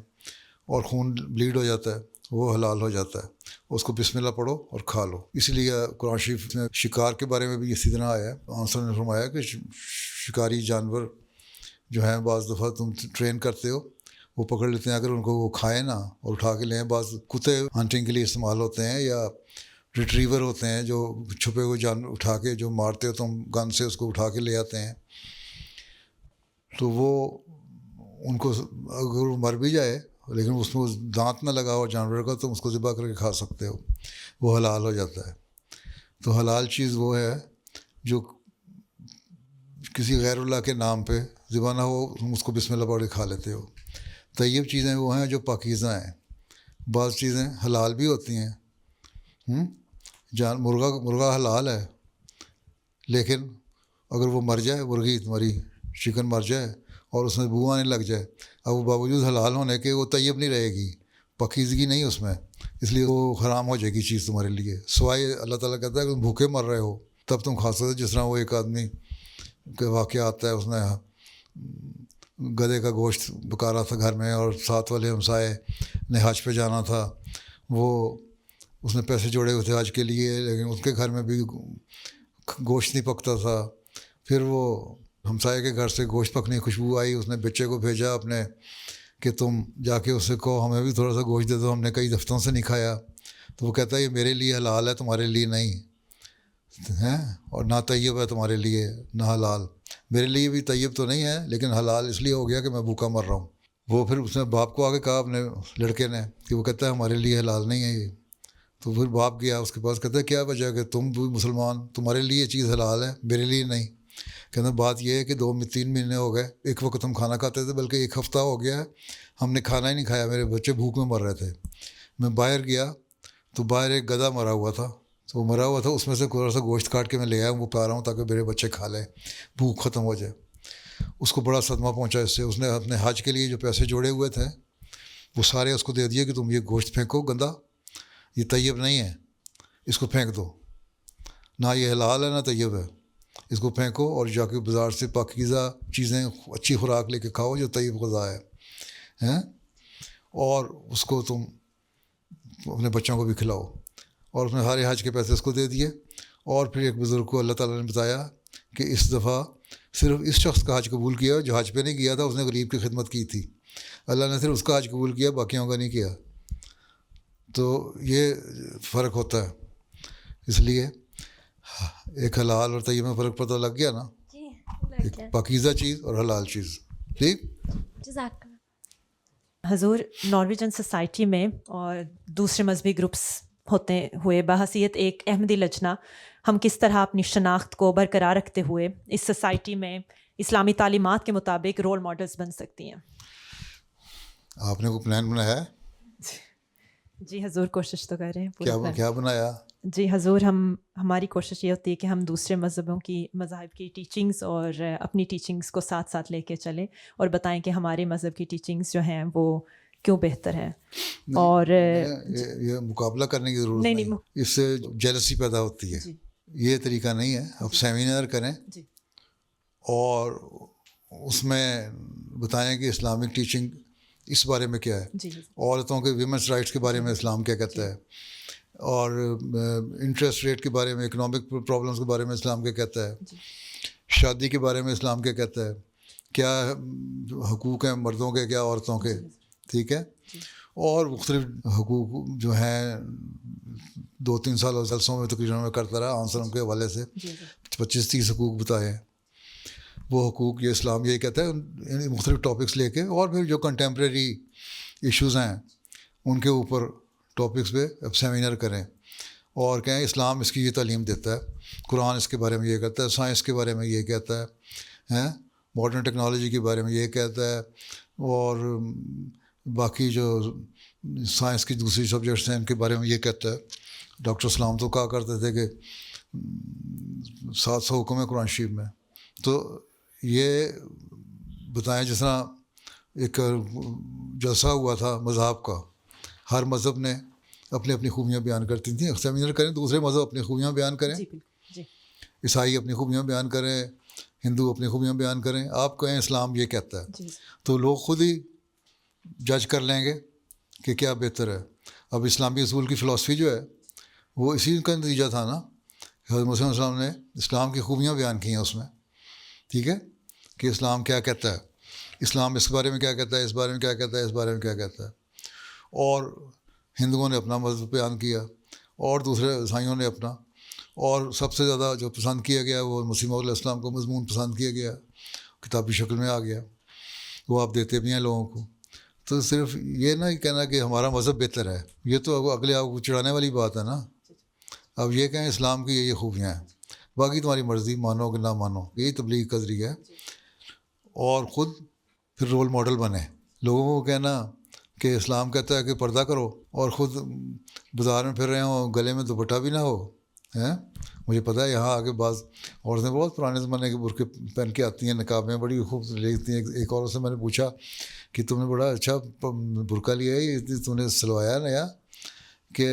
اور خون بلیڈ ہو جاتا ہے, وہ حلال ہو جاتا ہے. اس کو بسم اللہ پڑھو اور کھا لو. اس لیے قرآن شریف میں شکار کے بارے میں بھی اسی طرح آیا ہے. آنسر نے فرمایا کہ شکاری جانور جو ہیں بعض دفعہ تم ٹرین کرتے ہو, وہ پکڑ لیتے ہیں, اگر ان کو وہ کھائیں نا اور اٹھا کے لیں. بعض کتے ہنٹنگ کے لیے استعمال ہوتے ہیں, یا ریٹریور ہوتے ہیں جو چھپے ہوئے جانور اٹھا کے جو مارتے ہو تم گن سے, اس کو اٹھا کے لے آتے ہیں. تو وہ ان کو اگر وہ مر بھی جائے لیکن اس میں دانت نہ لگا ہو جانور کا, تم اس کو ذبح کر کے کھا سکتے ہو, وہ حلال ہو جاتا ہے. تو حلال چیز وہ ہے جو کسی غیر اللہ کے نام پہ ذبح نہ ہو, تم اس کو بسم اللہ پڑھ کے کھا لیتے ہو. طیب چیزیں وہ ہیں جو پاکیزہ ہیں. بعض چیزیں حلال بھی ہوتی ہیں, مرغا حلال ہے, لیکن اگر وہ مر جائے, مرغی تمہاری چکن مر جائے اور اس میں بو آنے لگ جائے, اب وہ باوجود حلال ہونے کے وہ طیب نہیں رہے گی, پاکیزگی نہیں اس میں, اس لیے وہ حرام ہو جائے گی چیز تمہارے لیے. سوائے اللہ تعالیٰ کہتا ہے کہ تم بھوکے مر رہے ہو تب تم کھا سکتے ہو. جس طرح وہ ایک آدمی کا واقعہ آتا ہے, اس نے گدھے کا گوشت پکا رہا تھا گھر میں, اور ساتھ والے ہمسائے نے حج پہ جانا تھا, وہ اس نے پیسے جوڑے ہوئے تھے حج کے لیے, لیکن اس کے گھر میں بھی گوشت نہیں پکتا تھا. پھر وہ ہمسائے کے گھر سے گوشت پکنے کی خوشبو آئی, اس نے بچے کو بھیجا اپنے کہ تم جا کے اس سے کہو ہمیں بھی تھوڑا سا گوشت دے دو, ہم نے کئی دفتروں سے نہیں کھایا. تو وہ کہتا ہے یہ میرے لیے حلال ہے, تمہارے لیے نہیں ہیں, اور نہ طیب ہے تمہارے لیے نہ حلال. میرے لیے بھی طیب تو نہیں ہے لیکن حلال اس لیے ہو گیا کہ میں بھوکا مر رہا ہوں. وہ پھر اس نے باپ کو آگے کہا اپنے لڑکے نے کہ وہ کہتا ہے ہمارے لیے حلال نہیں ہے یہ. تو پھر باپ گیا اس کے پاس, کہتا ہے کیا وجہ کہ تم بھی مسلمان, تمہارے لیے یہ چیز حلال ہے میرے لیے نہیں. کہنا بات یہ ہے کہ 2-3 مہینے ہو گئے, ایک وقت ہم کھانا کھاتے تھے, بلکہ 1 ہفتہ ہو گیا ہے ہم نے کھانا ہی نہیں کھایا, میرے بچے بھوک میں مر رہے تھے. میں باہر گیا تو باہر ایک گدھا مرا ہوا تھا, تو وہ مرا ہوا تھا, اس میں سے تھوڑا سا گوشت کاٹ کے میں لے آیا ہوں, وہ پا رہا ہوں تاکہ میرے بچے کھا لیں, بھوک ختم ہو جائے. اس کو بڑا صدمہ پہنچا اس سے. اس نے اپنے حج کے لیے جو پیسے جوڑے ہوئے تھے وہ سارے اس کو دے دیے کہ تم یہ گوشت پھینکو گندا, یہ طیب نہیں ہے, اس کو پھینک دو, نہ یہ حلال ہے نہ طیب ہے, اس کو پھینکو اور جا کے بازار سے پاکیزہ چیزیں اچھی خوراک لے کے کھاؤ جو طیب غذا ہے, اور اس کو تم اپنے بچوں کو بھی کھلاؤ. اور اس نے سارے حج کے پیسے اس کو دے دیے. اور پھر ایک بزرگ کو اللہ تعالیٰ نے بتایا کہ اس دفعہ صرف اس شخص کا حج قبول کیا جو حج پہ نہیں گیا تھا, اس نے غریب کی خدمت کی تھی. اللہ نے صرف اس کا حج قبول کیا, باقیوں کا نہیں کیا. تو یہ فرق ہوتا ہے. اس لیے ایک حلال اور طیب میں فرق پتہ لگ گیا نا, ایک پاکیزہ چیز اور حلال چیز. ٹھیک. حضور, نارویجن سوسائٹی میں اور دوسرے مذہبی گروپس ہوتے ہوئے بحیثیت ایک احمدی لجنہ ہم کس طرح اپنی شناخت کو برقرار رکھتے ہوئے اس سوسائٹی میں اسلامی تعلیمات کے مطابق رول ماڈلز بن سکتی ہیں؟ آپ نے کوئی پلان بنایا ہے؟ جی حضور, کوشش تو کر رہے ہیں. کیا بنایا؟ جی حضور, ہماری کوشش یہ ہوتی ہے کہ ہم دوسرے مذاہب کی ٹیچنگز اور اپنی ٹیچنگز کو ساتھ ساتھ لے کے چلیں اور بتائیں کہ ہمارے مذہب کی ٹیچنگز جو ہیں وہ کیوں بہتر ہیں. اور یہ مقابلہ کرنے کی ضرورت نہیں, اس سے جیلسی پیدا ہوتی ہے. یہ طریقہ نہیں ہے. آپ سیمینار کریں اور اس میں بتائیں کہ اسلامک ٹیچنگ اس بارے میں کیا ہے, عورتوں کے ویمنس رائٹس کے بارے میں اسلام کیا کہتا ہے, اور انٹرسٹ ریٹ کے بارے میں, اکنامک پرابلمس کے بارے میں اسلام کیا کہتا ہے, شادی کے بارے میں اسلام کیا کہتا ہے, کیا حقوق ہیں مردوں کے کیا عورتوں کے. ٹھیک ہے. اور مختلف حقوق جو ہیں 2-3 سال جلسوں میں تقریباً میں کرتا رہا, آنسرم کے حوالے سے 25-30 حقوق بتائے ہیں. وہ حقوق یہ اسلام یہی کہتا ہے, مختلف ٹاپکس لے کے, اور پھر جو کنٹمپریری ایشوز ہیں ان کے اوپر ٹاپکس پہ اب سیمینار کریں اور کہیں اسلام اس کی یہ تعلیم دیتا ہے, قرآن اس کے بارے میں یہ کہتا ہے, سائنس کے بارے میں یہ کہتا ہے, ماڈرن ٹیکنالوجی کے بارے میں یہ کہتا ہے, اور باقی جو سائنس کی دوسری سبجیکٹس ہیں ان کے بارے میں یہ کہتا ہے. ڈاکٹر اسلام تو کہا کرتے تھے کہ 700 حکم ہے قرآن شریف میں. تو یہ بتائیں جس طرح ایک جلسہ ہوا تھا مذہب کا، ہر مذہب نے اپنی اپنی خوبیاں بیان کرتی تھیں. سیمینر کریں دوسرے مذہب اپنی خوبیاں بیان کریں، عیسائی اپنی خوبیاں بیان کریں، ہندو اپنی خوبیاں بیان کریں. آپ کہیں اسلام یہ کہتا ہے، تو لوگ خود ہی جج کر لیں گے کہ کیا بہتر ہے. اب اسلامی اصول کی فلاسفی جو ہے وہ اسی کا نتیجہ تھا نا. حضرت مسیح علیہ السلام نے اسلام کی خوبیاں بیان کی ہیں اس میں، ٹھیک ہے، کہ اسلام کیا کہتا ہے، اسلام اس بارے میں کیا کہتا ہے، اس بارے میں کیا کہتا ہے، اس بارے میں کیا کہتا ہے. اور ہندوؤں نے اپنا مذہب بیان کیا اور دوسرے عیسائیوں نے اپنا. اور سب سے زیادہ جو پسند کیا گیا وہ مسیح موعود علیہ السلام کو مضمون پسند کیا گیا، کتابی شکل میں آ گیا، وہ آپ دیتے بھی ہیں لوگوں کو. تو صرف یہ نہ کہنا کہ ہمارا مذہب بہتر ہے، یہ تو اگلے آپ کو چڑھانے والی بات ہے نا. اب یہ کہیں اسلام کی یہ خوبیاں ہیں، باقی تمہاری مرضی، مانو کہ نہ مانو. یہی تبلیغ کا ذریعہ ہے. اور خود پھر رول ماڈل بنے. لوگوں کو کہنا کہ اسلام کہتا ہے کہ پردہ کرو اور خود بازار میں پھر رہے ہوں گلے میں دوپٹہ بھی نہ ہو. ہیں مجھے پتہ ہے یہاں آگے بعض عورتیں بہت پرانے زمانے کے برقعے پہن کے آتی ہیں، نقاب میں بڑی خوبصورت لگتی ہیں. ایک عورت سے میں نے پوچھا کہ تم نے بڑا اچھا برقعہ لیا ہے، یہ تم نے سلوایا نیا، کہ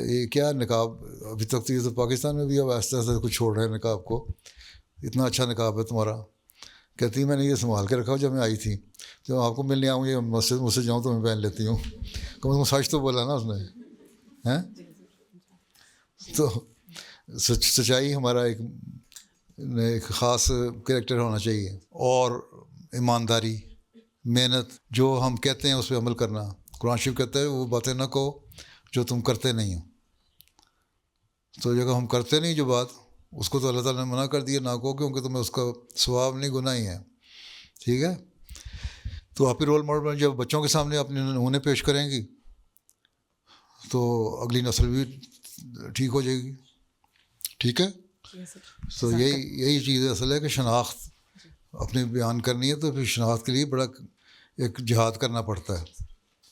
یہ کیا نقاب؟ ابھی تک تو یہ تو پاکستان میں بھی اب آہستہ آہستہ کچھ چھوڑ رہے ہیں نقاب کو، اتنا اچھا نقاب ہے تمہارا. کہتی میں نے یہ سنبھال کے رکھا جب میں آئی تھی، جب آپ کو ملنے آؤں یہ مسجد سے جاؤں تو میں پہن لیتی ہوں. کم از کم سچ تو بولا نا اس نے. ہیں تو سچائی ہمارا ایک خاص کریکٹر ہونا چاہیے، اور ایمانداری، محنت، جو ہم کہتے ہیں اس پہ عمل کرنا. قرآن شریف کہتا ہے وہ باتیں نہ کہو جو تم کرتے نہیں ہو. تو جب ہم کرتے نہیں جو بات، اس کو تو اللہ تعالیٰ نے منع کر دیا، نہ کہو، کیونکہ تمہیں اس کا ثواب نہیں، گناہ ہی ہے. ٹھیک ہے. تو آپ کے رول ماڈل جب بچوں کے سامنے اپنے نمونے پیش کریں گی تو اگلی نسل بھی ٹھیک ہو جائے گی. ٹھیک ہے. تو یہی چیز اصل ہے کہ شناخت اپنے بیان کرنی ہے، تو پھر شناخت کے لیے بڑا ایک جہاد کرنا پڑتا ہے.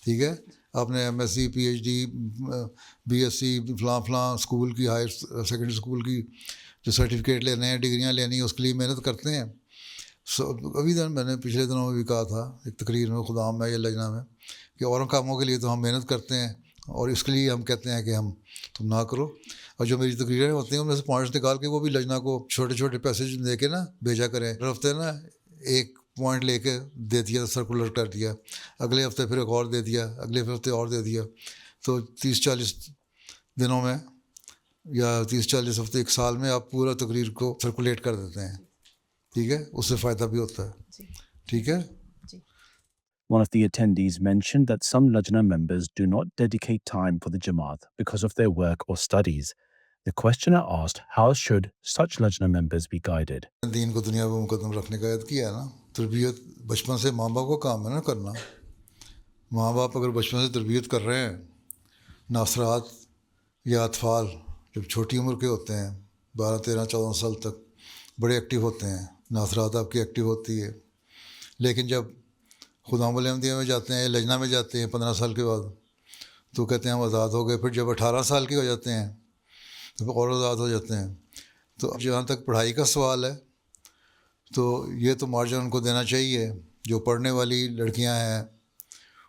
ٹھیک ہے. آپ نے M S C, P H D, B S C, فلاں اسکول کی، ہائر سیکنڈری اسکول کی جو سرٹیفکیٹ لینے ہیں، ڈگریاں لینی ہیں، اس کے لیے محنت کرتے ہیں. ابھی دن میں نے پچھلے دنوں میں بھی کہا تھا ایک تقریر میں، خدام میں یا لجنہ میں، کہ اور کاموں کے لیے تو ہم محنت کرتے ہیں اور اس کے لیے ہم کہتے ہیں کہ تم نہ کرو. اور جو میری تقریریں ہوتی ہیں ان میں سے پوائنٹس نکال کے وہ بھی لجنہ کو چھوٹے چھوٹے پیسج دے کے نا بھیجا کریں. ہر ہفتے نا ایک پوائنٹ لے کے دے دیا، سرکولر کر دیا، اگلے ہفتے پھر ایک اور دے دیا، اگلے ہفتے اور دے دیا. تو 30-40 دنوں میں یا 30-40 ہفتے، ایک سال میں آپ پورا تقریر کو سرکولیٹ کر دیتے ہیں. ٹھیک ہے. اس سے فائدہ بھی ہوتا ہے. ٹھیک ہے. One of the attendees mentioned that some Lajna members do not dedicate time for the Jamaat because of their work or studies. The questioner asked, how should such Lajna members be guided? دین کو دنیا میں مقدم رکھنے کا عہد کیا ہے نا. تربیت بچپن سے ماں باپ کو کام ہے نا کرنا. ماں باپ اگر بچپن سے تربیت کر رہے ہیں، ناصرات یا اطفال جب چھوٹی عمر کے ہوتے ہیں 12, 13, 14 سال تک بڑے ایکٹیو ہوتے ہیں، ناصرات آپ کی ایکٹیو ہوتی ہے. لیکن جب خدام احمدیہ میں جاتے ہیں، لجنہ میں جاتے ہیں 15 سال کے بعد، تو کہتے ہیں ہم آزاد ہو گئے. پھر جب 18 سال کے ہو جاتے ہیں تو اور آزاد ہو جاتے ہیں. تو جہاں تک پڑھائی کا سوال ہے تو یہ تو مارجن ان کو دینا چاہیے. جو پڑھنے والی لڑکیاں ہیں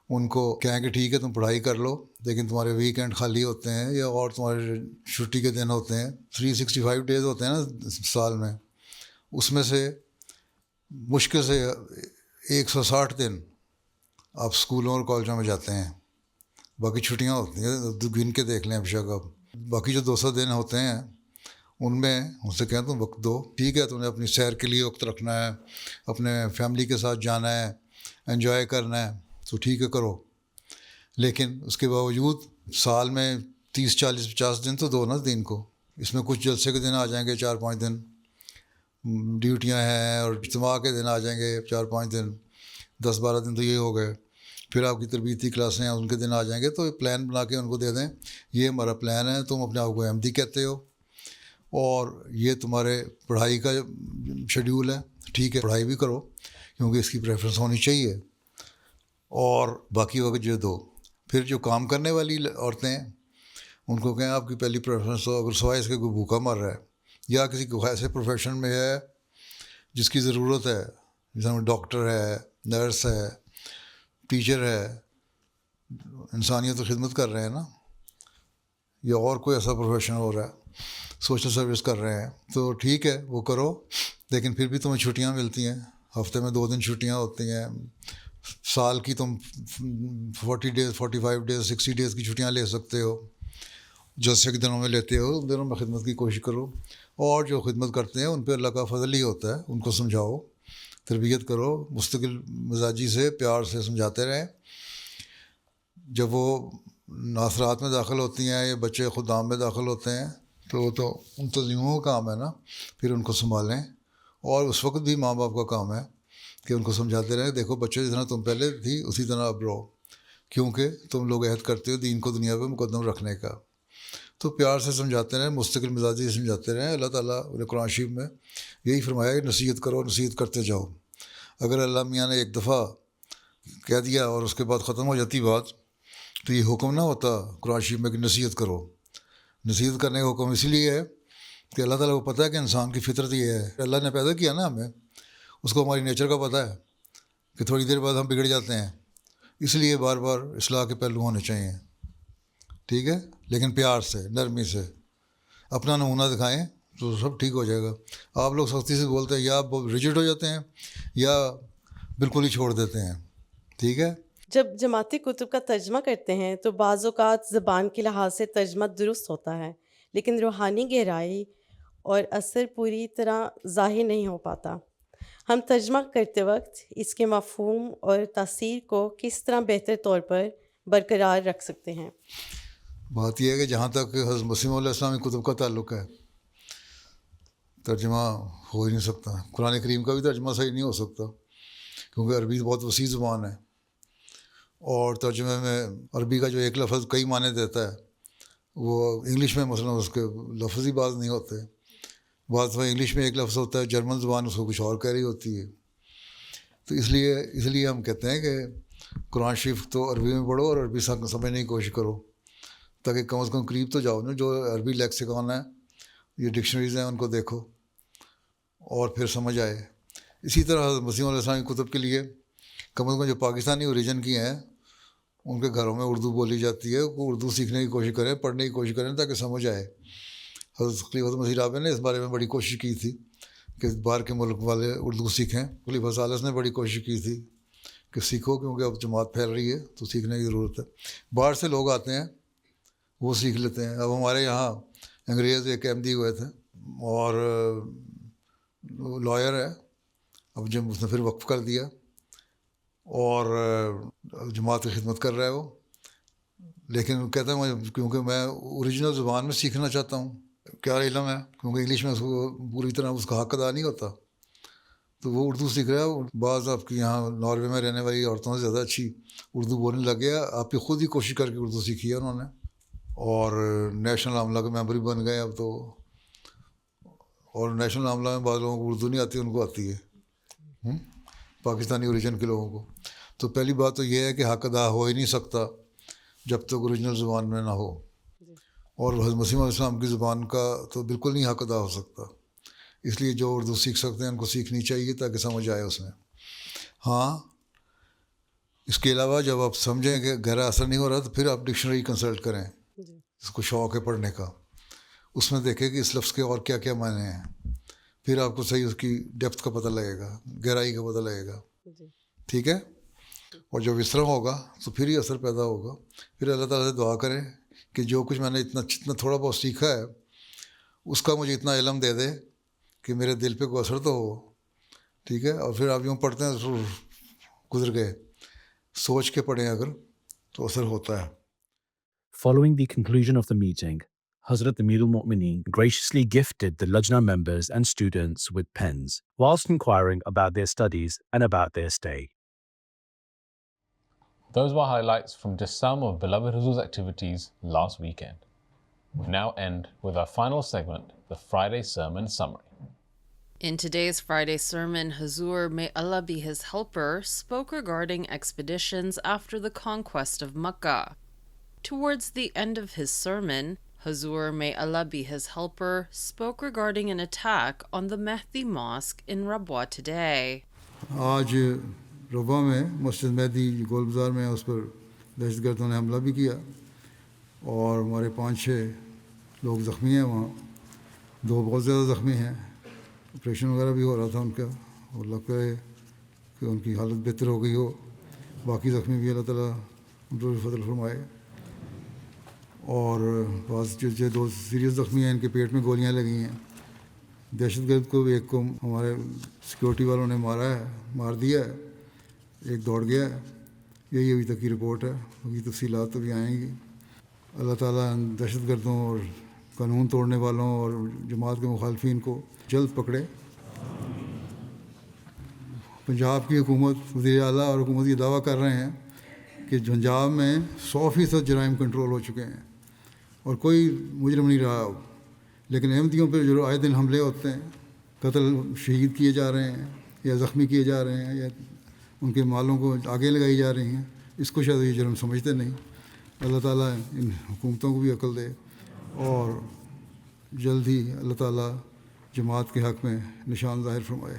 ان کو کہیں کہ ٹھیک ہے تم پڑھائی کر لو، لیکن تمہارے ویکینڈ خالی ہوتے ہیں یا اور تمہارے چھٹی کے دن ہوتے ہیں، 365 ڈیز ہوتے ہیں نا سال میں، اس میں سے مشکل سے 160 دن آپ اسکولوں اور کالجوں میں جاتے ہیں. باقی چھٹیاں ہوتی ہیں، گن کے دیکھ لیں اب شک. اب باقی جو 200 دن ہوتے ہیں ان میں ان سے کہیں تم وقت دو. ٹھیک ہے. تم نے اپنی سیر کے لیے وقت رکھنا ہے، اپنے فیملی کے ساتھ جانا ہے، انجوائے کرنا ہے، تو ٹھیک ہے کرو. لیکن اس کے باوجود سال میں 30, 40, 50 دن تو دو نا دین کو. اس میں کچھ جلسے کے دن آ جائیں گے 4-5 دن، ڈیوٹیاں ہیں اور اجتماع کے دن آ جائیں گے 4-5 دن، 10-12 دن تو یہ ہو گئے. پھر آپ کی تربیتی کلاسیں ہیں ان کے دن آ جائیں گے. تو پلان بنا کے ان کو دے دیں، یہ ہمارا پلان ہے، تم اپنے آپ کو احمدی کہتے ہو اور یہ تمہارے پڑھائی کا شیڈیول ہے. ٹھیک ہے پڑھائی بھی کرو کیونکہ اس کی پریفرنس ہونی چاہیے، اور باقی وقت جو دو. پھر جو کام کرنے والی عورتیں ہیں ان کو کہیں آپ کی پہلی پریفرنس ہو، اگر سوائے اس کے کوئی بھوکا مر رہا ہے یا کسی کو ایسے پروفیشن میں ہے جس کی ضرورت ہے، جیسے ڈاکٹر ہے، نرس ہے، ٹیچر ہے، انسانیت کی خدمت کر رہے ہیں نا، یا اور کوئی ایسا پروفیشن ہو رہا ہے، سوشل سروس کر رہے ہیں، تو ٹھیک ہے وہ کرو، لیکن پھر بھی تمہیں چھٹیاں ملتی ہیں، ہفتے میں 2 دن چھٹیاں ہوتی ہیں، سال کی تم 40 ڈیز 45 ڈیز 60 ڈیز کی چھٹیاں لے سکتے ہو، جیسے کہ دنوں میں لیتے ہو، ان دنوں میں خدمت کی کوشش کرو، اور جو خدمت کرتے ہیں ان پہ اللہ کا فضل ہی ہوتا ہے، ان کو سمجھاؤ، تربیت کرو، مستقل مزاجی سے پیار سے سمجھاتے رہیں۔ جب وہ ناصرات میں داخل ہوتی ہیں یا بچے خدام میں داخل ہوتے ہیں تو وہ تو منتظموں کا کام ہے نا، پھر ان کو سنبھالیں، اور اس وقت بھی ماں باپ کا کام ہے کہ ان کو سمجھاتے رہیں، دیکھو بچے جس طرح تم پہلے تھی اسی طرح اب رہو، کیونکہ تم لوگ عہد کرتے ہو دین کو دنیا پہ مقدم رکھنے کا۔ تو پیار سے سمجھاتے رہیں، مستقل مزاجی سے سمجھاتے رہیں۔ اللہ تعالیٰ نے قرآن شریف میں یہی فرمایا کہ نصیحت کرو، نصیحت کرتے جاؤ۔ اگر اللہ میاں نے ایک دفعہ کہہ دیا اور اس کے بعد ختم ہو جاتی بات، تو یہ حکم نہ ہوتا قرآن شریف میں کہ نصیحت کرو۔ نصیحت کرنے کا حکم اس لیے ہے کہ اللہ تعالیٰ کو پتہ ہے کہ انسان کی فطرت یہ ہے، اللہ نے پیدا کیا نا ہمیں، اس کو ہماری نیچر کا پتہ ہے کہ تھوڑی دیر بعد ہم بگڑ جاتے ہیں، اس لیے بار بار اصلاح کے پہلو ہونے چاہیے، ٹھیک ہے، لیکن پیار سے، نرمی سے، اپنا نمونہ دکھائیں تو سب ٹھیک ہو جائے گا۔ آپ لوگ سختی سے بولتے ہیں، یا آپ ریجڈ ہو جاتے ہیں یا بالکل ہی چھوڑ دیتے ہیں، ٹھیک ہے۔ جب جماعتی کتب کا ترجمہ کرتے ہیں تو بعض اوقات زبان کے لحاظ سے ترجمہ درست ہوتا ہے، لیکن روحانی گہرائی اور اثر پوری طرح ظاہر نہیں ہو پاتا۔ ہم ترجمہ کرتے وقت اس کے مفہوم اور تاثیر کو کس طرح بہتر طور پر برقرار رکھ سکتے ہیں؟ بات یہ ہے کہ جہاں تک حضرت مسیح علیہ السلام کی کتب کا تعلق ہے، ترجمہ ہو ہی نہیں سکتا۔ قرآن کریم کا بھی ترجمہ صحیح نہیں ہو سکتا، کیونکہ عربی بہت وسیع زبان ہے، اور ترجمے میں عربی کا جو ایک لفظ کئی معنی دیتا ہے، وہ انگلش میں مثلا اس کے لفظ ہی بعض نہیں ہوتے، بعض دفعہ انگلش میں ایک لفظ ہوتا ہے، جرمن زبان اس کو کچھ اور کہہ رہی ہوتی ہے۔ تو اس لیے ہم کہتے ہیں کہ قرآن شریف تو عربی میں پڑھو اور عربی سمجھنے کی کوشش کرو، تاکہ کم از کم قریب تو جاؤ نا۔ جو عربی لیکسیکون ہے، یہ ڈکشنریز ہیں، ان کو دیکھو اور پھر سمجھ آئے۔ اسی طرح حضرت مسیح علیہ السلام کی کتب کے لیے کم از کم جو پاکستانی اوریجن کی ہیں، ان کے گھروں میں اردو بولی جاتی ہے، وہ اردو سیکھنے کی کوشش کریں، پڑھنے کی کوشش کریں تاکہ سمجھ آئے۔ حضرت خلیفۃ مسیح رابع نے اس بارے میں بڑی کوشش کی تھی کہ باہر کے ملک والے اردو سیکھیں۔ خلیفہ ثالث نے بڑی کوشش کی تھی کہ سیکھو، کیونکہ اب جماعت پھیل رہی ہے تو سیکھنے کی ضرورت ہے۔ باہر سے لوگ آتے ہیں، وہ سیکھ لیتے ہیں۔ اب ہمارے یہاں انگریز ایک احمدی ہوئے تھے اور لائر ہے، اب جب اس نے پھر وقف کر دیا اور جماعت کی خدمت کر رہا ہے وہ، لیکن کہتا ہے مجھے، کیونکہ میں اوریجنل زبان میں سیکھنا چاہتا ہوں۔ کیا علم ہے، کیونکہ انگلش میں اس کو پوری طرح اس کا حق ادا نہیں ہوتا، تو وہ اردو سیکھ رہا ہے۔ بعض آپ کی یہاں ناروے میں رہنے والی عورتوں سے زیادہ اچھی اردو بولنے لگ گیا، آپ کی خود ہی کوشش کر کے اردو سیکھی ہے انہوں نے، اور نیشنل عاملہ کے ممبر بھی بن گئے اب تو۔ اور نیشنل عاملہ میں بعض لوگوں کو اردو نہیں آتی، ان کو آتی ہے، پاکستانی اوریجن کے لوگوں کو۔ تو پہلی بات تو یہ ہے کہ حق ادا ہو ہی نہیں سکتا جب تک اوریجنل زبان میں نہ ہو، اور حضرت مسیح علیہ السلام کی زبان کا تو بالکل نہیں حق ادا ہو سکتا۔ اس لیے جو اردو سیکھ سکتے ہیں ان کو سیکھنی چاہیے تاکہ سمجھ آئے اس میں۔ ہاں، اس کے علاوہ جب آپ سمجھیں کہ گہرا اثر نہیں ہو رہا تو پھر آپ ڈکشنری کنسلٹ کریں، جس کو شوق ہے پڑھنے کا، اس میں دیکھیں کہ اس لفظ کے اور کیا کیا معنی ہیں، پھر آپ کو صحیح اس کی ڈیپتھ کا پتہ لگے گا، گہرائی کا پتہ لگے گا، ٹھیک ہے۔ اور جب اس طرح ہوگا تو پھر ہی اثر پیدا ہوگا۔ پھر اللہ تعالیٰ سے دعا کریں کہ جو کچھ میں نے جتنا تھوڑا بہت سیکھا ہے، اس کا مجھے اتنا علم دے دے کہ میرے دل پہ کوئی اثر تو ہو، ٹھیک ہے۔ اور پھر آپ یوں پڑھتے ہیں تو گزر گئے، سوچ کے پڑھیں اگر تو اثر ہوتا ہے۔ Following the conclusion of the meeting, Hazrat Amirul Mu'mineen graciously gifted the Lajna members and students with pens, whilst inquiring about their studies and about their stay. Those were highlights from just some of Beloved Huzoor's activities last weekend. We now end with our final segment, the Friday Sermon Summary. In today's Friday sermon, Huzoor, may Allah be his helper, spoke regarding expeditions after the conquest of Makkah. Towards the end of his sermon, Hazur, may Allah be his helper, spoke regarding an attack on the Mehdi Mosque in Rabwa today. آج ربا میں مسجد مہدی گول بازار میں اس پر دہشت گردوں نے حملہ بھی کیا اور ہمارے 5-6 لوگ زخمی ہیں وہاں. 2 بہت زیادہ زخمی ہیں. آپریشن وغیرہ بھی ہو رہا تھا ان کا اور لگتا ہے کہ ان کی حالت بہتر ہو گئی ہو. باقی زخمی بھی اللہ تعالیٰ ان پر فضل فرمائے. اور بعض جو 2 سیریس زخمی ہیں ان کے پیٹ میں گولیاں لگی ہیں. دہشت گرد کو ایک کو ہمارے سیکورٹی والوں نے مار دیا ہے. ایک دوڑ گیا ہے. یہی ابھی تک کی رپورٹ ہے. ابھی تفصیلات تو بھی آئیں گی. اللہ تعالیٰ دہشت گردوں اور قانون توڑنے والوں اور جماعت کے مخالفین کو جلد پکڑے. پنجاب کی حکومت وزیر اعلیٰ اور حکومت یہ دعویٰ کر رہے ہیں کہ پنجاب میں 100% جرائم کنٹرول ہو چکے ہیں اور کوئی مجرم نہیں رہا. لیکن احمدیوں پہ جو آئے دن حملے ہوتے ہیں, قتل شہید کیے جا رہے ہیں یا زخمی کیے جا رہے ہیں یا ان کے مالوں کو آگے لگائی جا رہی ہیں, اس کو شاید یہ جرم سمجھتے نہیں. اللہ تعالیٰ ان حکومتوں کو بھی عقل دے اور جلد ہی اللہ تعالیٰ جماعت کے حق میں نشان ظاہر فرمائے.